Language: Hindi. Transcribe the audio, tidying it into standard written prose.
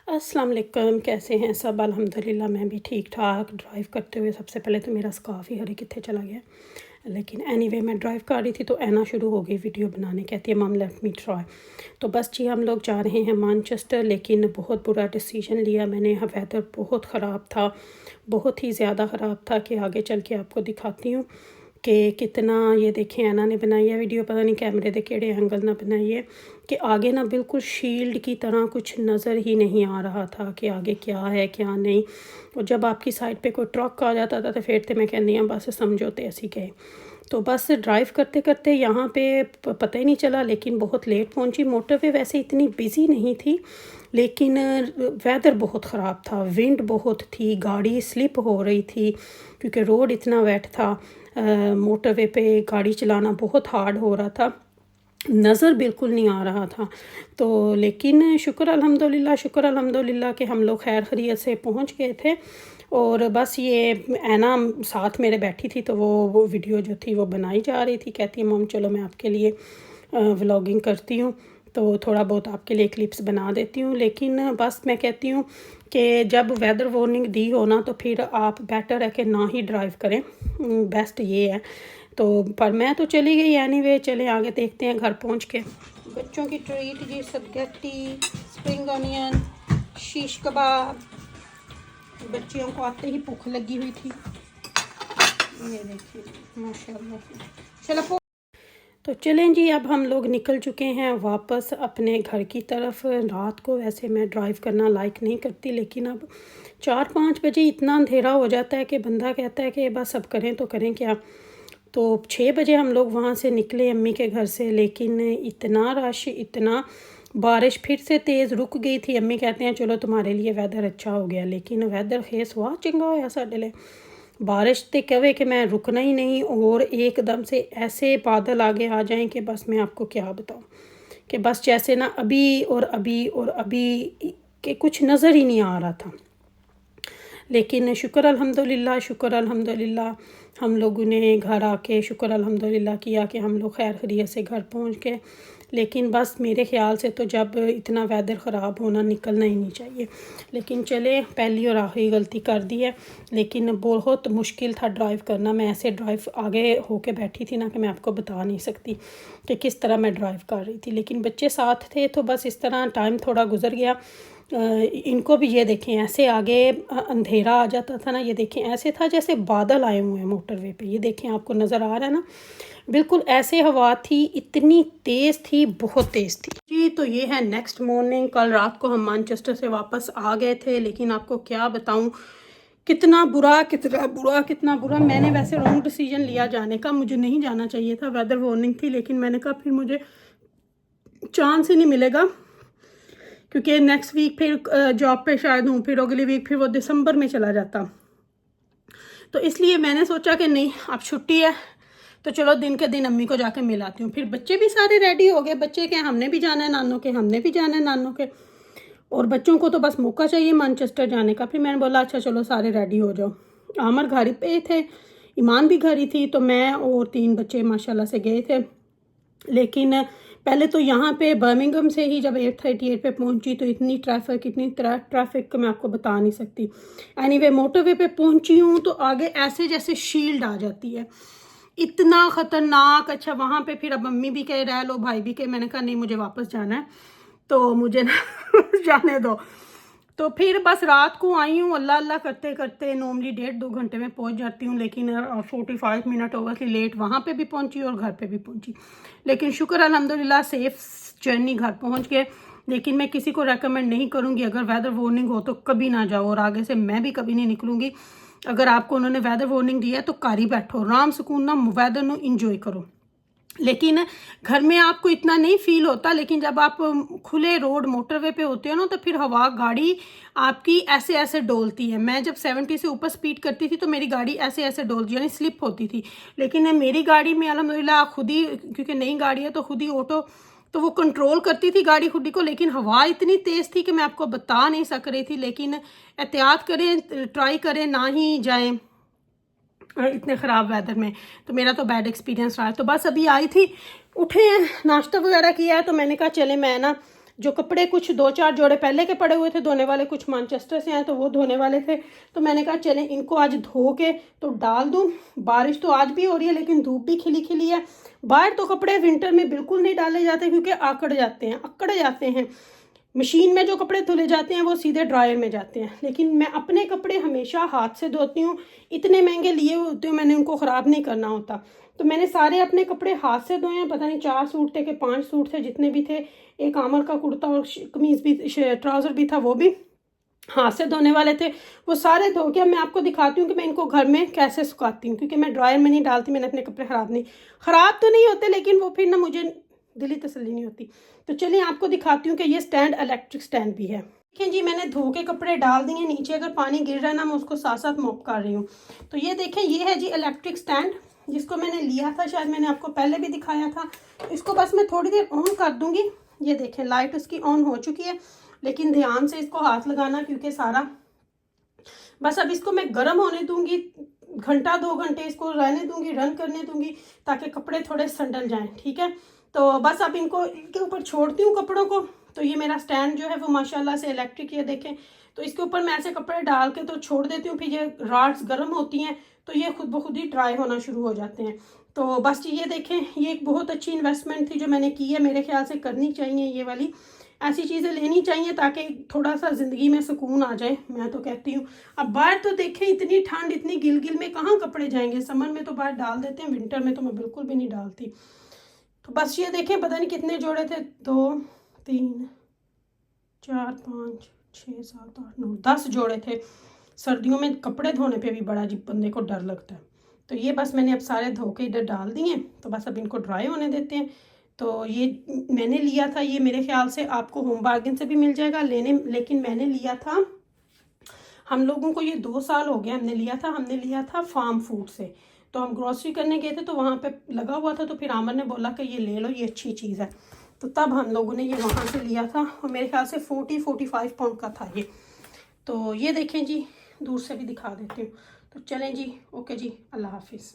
अस्सलाम वालेकुम, कैसे हैं सब? अल्हम्दुलिल्लाह मैं भी ठीक ठाक। ड्राइव करते हुए सबसे पहले तो मेरा स्कार्फ ही हरे कितने चला गया, लेकिन एनीवे मैं ड्राइव कर रही थी तो ऐना शुरू हो गई वीडियो बनाने। कहती है मम लेट मी ट्राई। तो बस जी हम लोग जा रहे हैं मैनचेस्टर, लेकिन बहुत बुरा डिसीजन लिया मैंने। यहाँ वेदर बहुत ख़राब था, बहुत ही ज़्यादा ख़राब था कि आगे चल के आपको दिखाती हूँ कि कितना। ये देखें ऐना ने बनाई है वीडियो, पता नहीं कैमरे के केड़े एंगल ना बनाई है कि आगे ना बिल्कुल शील्ड की तरह कुछ नज़र ही नहीं आ रहा था कि आगे क्या है क्या नहीं। और जब आपकी साइड पे कोई ट्रक आ जाता था तो फिर तो मैं कहनी हाँ बस समझो तो ऐसी गए। तो बस ड्राइव करते करते यहाँ पे पता ही नहीं चला, लेकिन बहुत लेट पहुँची। मोटरवे वैसे इतनी बिज़ी नहीं थी, लेकिन वेदर बहुत ख़राब था, विंड बहुत थी, गाड़ी स्लिप हो रही थी क्योंकि रोड इतना वेट था। मोटरवे पे गाड़ी चलाना बहुत हार्ड हो रहा था, नज़र बिल्कुल नहीं आ रहा था। तो लेकिन शुक्र अल्हम्दुलिल्लाह कि हम लोग खैर खैरियत से पहुंच गए थे। और बस ये ऐना साथ मेरे बैठी थी, तो वो वीडियो जो थी वो बनाई जा रही थी। कहती है मम चलो मैं आपके लिए व्लॉगिंग करती हूँ, तो थोड़ा बहुत आपके लिए क्लिप्स बना देती हूँ। लेकिन बस मैं कहती हूँ कि जब वेदर वार्निंग दी हो ना तो फिर आप बेटर है कि ना ही ड्राइव करें, बेस्ट ये है। तो पर मैं तो चली गई एनीवे। चले आगे देखते हैं घर पहुंच के। बच्चों की ट्रीट जी, स्पगेटी, स्प्रिंग अनियन, शीश कबाब। बच्चियों को आते ही भूख लगी हुई थी, ये देखिए माशाल्लाह। चलो तो चलें जी, अब हम लोग निकल चुके हैं वापस अपने घर की तरफ। रात को वैसे मैं ड्राइव करना लाइक नहीं करती, लेकिन अब 4-5 बजे इतना अंधेरा हो जाता है कि बंदा कहता है कि बस अब करें तो करें क्या। तो 6 बजे हम लोग वहाँ से निकले अम्मी के घर से, लेकिन इतना रश, इतना बारिश फिर से तेज़ रुक गई थी। अम्मी कहते हैं चलो तुम्हारे लिए वेदर अच्छा हो गया, लेकिन वेदर खेस हुआ चंगा होया साडे लिए। बारिश तो कहे कि मैं रुकना ही नहीं, और एकदम से ऐसे बादल आगे आ जाएं कि बस मैं आपको क्या बताऊं कि बस जैसे ना अभी और अभी और अभी के कुछ नज़र ही नहीं आ रहा था। लेकिन शुक्र अल्हम्दुलिल्लाह हम लोगों ने घर आके शुक्र अल्हम्दुलिल्लाह किया कि हम लोग खैर खैरियत से घर पहुंच गए। लेकिन बस मेरे ख़्याल से तो जब इतना वेदर ख़राब होना निकलना ही नहीं चाहिए। लेकिन चले, पहली और आखिरी गलती कर दी है, लेकिन बहुत मुश्किल था ड्राइव करना। मैं ऐसे ड्राइव आगे होके बैठी थी ना कि मैं आपको बता नहीं सकती कि किस तरह मैं ड्राइव कर रही थी। लेकिन बच्चे साथ थे तो बस इस तरह टाइम थोड़ा गुजर गया। इनको भी ये देखें ऐसे आगे अंधेरा आ जाता था ना, ये देखें ऐसे था जैसे बादल आए हुए हैं मोटरवे पे। ये देखें आपको नज़र आ रहा है ना, बिल्कुल ऐसे हवा थी, इतनी तेज़ थी, बहुत तेज़ थी जी। तो ये है नेक्स्ट मॉर्निंग। कल रात को हम मैनचेस्टर से वापस आ गए थे, लेकिन आपको क्या बताऊं कितना बुरा कितना बुरा कितना बुरा। मैंने वैसे रॉन्ग डिसीजन लिया जाने का, मुझे नहीं जाना चाहिए था, वेदर वार्निंग थी, लेकिन मैंने कहा फिर मुझे चांस ही नहीं मिलेगा क्योंकि नेक्स्ट वीक फिर जॉब पे शायद हूँ, फिर अगली वीक फिर वो दिसंबर में चला जाता। तो इसलिए मैंने सोचा कि नहीं अब छुट्टी है तो चलो दिन के दिन अम्मी को जाके मिलाती हूँ। फिर बच्चे भी सारे रेडी हो गए, बच्चे के हमने भी जाना है नानों के, हमने भी जाना है नानों के, और बच्चों को तो बस मौका चाहिए मैनचेस्टर जाने का। फिर मैंने बोला अच्छा चलो सारे रेडी हो जाओ। आमर घर पे थे, ईमान भी घर ही थी, तो मैं और 3 बच्चे माशाल्लाह से गए थे। लेकिन पहले तो यहाँ पे बर्मिंघम से ही जब 8:38 पे पहुँची तो इतनी ट्रैफिक मैं आपको बता नहीं सकती। एनीवे मोटरवे पे पहुँची हूँ तो आगे ऐसे जैसे शील्ड आ जाती है, इतना ख़तरनाक। अच्छा वहाँ पे फिर अब मम्मी भी कहे रह लो, भाई भी कहे, मैंने कहा नहीं मुझे वापस जाना है तो मुझे ना जाने दो। तो फिर बस रात को आई हूँ, अल्लाह अल्लाह करते करते नॉर्मली 1.5-2 घंटे में पहुँच जाती हूँ, लेकिन 45 मिनट ओवरली लेट वहाँ पे भी पहुँची और घर पे भी पहुँची। लेकिन शुक्र अल्हम्दुलिल्लाह सेफ जर्नी घर पहुँच गए। लेकिन मैं किसी को रेकमेंड नहीं करूँगी, अगर वेदर वार्निंग हो तो कभी ना जाओ, और आगे से मैं भी कभी नहीं निकलूँगी। अगर आपको उन्होंने वेदर वार्निंग दी है तो घर ही बैठो, आराम सुकून ना वेदर ਨੂੰ इंजॉय करो। लेकिन घर में आपको इतना नहीं फील होता, लेकिन जब आप खुले रोड मोटरवे पे होते हो ना तो फिर हवा गाड़ी आपकी ऐसे ऐसे डोलती है। मैं जब 70 से ऊपर स्पीड करती थी तो मेरी गाड़ी ऐसे ऐसे डोलती यानी स्लिप होती थी, लेकिन मेरी गाड़ी में अल्हम्दुलिल्लाह खुद ही, क्योंकि नई गाड़ी है तो खुद ही ऑटो, तो वो कंट्रोल करती थी गाड़ी खुद ही को। लेकिन हवा इतनी तेज़ थी कि मैं आपको बता नहीं सक रही थी। लेकिन एहतियात करें, ट्राई करें ना ही जाएं इतने ख़राब वेदर में। तो मेरा तो बैड एक्सपीरियंस रहा है। तो बस अभी आई थी, उठे हैं, नाश्ता वगैरह किया है, तो मैंने कहा चले मैं ना जो कपड़े कुछ 2-4 जोड़े पहले के पड़े हुए थे धोने वाले, कुछ मैनचेस्टर से आए तो वो धोने वाले थे, तो मैंने कहा चलें इनको आज धो के तो डाल दूँ। बारिश तो आज भी हो रही है लेकिन धूप भी खिली खिली है। बाहर तो कपड़े विंटर में बिल्कुल नहीं डाले जाते क्योंकि अकड़ जाते हैं। मशीन में जो कपड़े धुले जाते हैं वो सीधे ड्रायर में जाते हैं, लेकिन मैं अपने कपड़े हमेशा हाथ से धोती हूँ। इतने महंगे लिए होते हैं, मैंने उनको ख़राब नहीं करना होता, तो मैंने सारे अपने कपड़े हाथ से धोए हैं। पता नहीं 4 सूट थे कि 5 सूट थे, जितने भी थे, एक आमर का कुर्ता और कमीज़ भी, ट्राउज़र भी था, वो भी हाथ से धोने वाले थे। वो सारे धो के मैं आपको दिखाती हूँ कि मैं इनको घर में कैसे सुखाती हूँ, क्योंकि मैं ड्रायर में नहीं डालती। मैंने अपने कपड़े ख़राब तो नहीं होते, लेकिन वो फिर ना मुझे दिली तसल्ली नहीं होती। तो चलिए आपको दिखाती हूँ कि ये स्टैंड इलेक्ट्रिक स्टैंड भी है। देखिए जी, मैंने धो के कपड़े डाल दिए नीचे, अगर पानी गिर रहा है ना मैं उसको साथ साथ मॉप कर रही हूँ। तो ये देखें, ये है जी इलेक्ट्रिक स्टैंड, जिसको मैंने लिया था, शायद मैंने आपको पहले भी दिखाया था। इसको बस मैं थोड़ी देर ऑन कर दूँगी। ये देखें लाइट उसकी ऑन हो चुकी है, लेकिन ध्यान से इसको हाथ लगाना क्योंकि सारा, बस अब इसको मैं गर्म होने दूंगी, घंटा 2 घंटे इसको रहने दूंगी, रन करने दूंगी, ताकि कपड़े थोड़े संडल जाएं। ठीक है, तो बस अब इनके ऊपर छोड़ती हूँ कपड़ों को। तो ये मेरा स्टैंड जो है वो माशाल्लाह से इलेक्ट्रिक, ये देखें, तो इसके ऊपर मैं ऐसे कपड़े डाल के तो छोड़ देती हूँ, फिर ये राड्स गर्म होती हैं तो ये खुद ब खुद ही ड्राई होना शुरू हो जाते हैं। तो बस ये देखें, ये एक बहुत अच्छी इन्वेस्टमेंट थी जो मैंने की है, मेरे ख्याल से करनी चाहिए ये वाली, ऐसी चीज़ें लेनी चाहिए ताकि थोड़ा सा ज़िंदगी में सुकून आ जाए, मैं तो कहती हूँ। अब बाहर तो देखें इतनी ठंड, इतनी गिल में कहाँ कपड़े जाएंगे। समर में तो बाहर डाल देते हैं, विंटर में तो मैं बिल्कुल भी नहीं डालती। तो बस ये देखें, पता नहीं कितने जोड़े थे, 2 3 4 5 6 7 8 9 10 जोड़े थे। सर्दियों में कपड़े धोने पे भी बड़ा अजीब बंदे को डर लगता है। तो ये बस मैंने अब सारे धो के इधर डाल दिए, तो बस अब इनको ड्राई होने देते हैं। तो ये मैंने लिया था, ये मेरे ख्याल से आपको होम बार्गेन से भी मिल जाएगा लेकिन मैंने लिया था, हम लोगों को ये 2 साल हो गए हमने लिया था फार्म फूड से। तो हम ग्रोसरी करने गए थे तो वहाँ पे लगा हुआ था, तो फिर आमर ने बोला कि ये ले लो, ये अच्छी चीज़ है। तो तब हम लोगों ने ये वहाँ से लिया था, और मेरे ख्याल से 40-45 पाउंड का था ये। तो ये देखें जी, दूर से भी दिखा देती हूँ। तो चलें जी, ओके जी, अल्लाह हाफिज़।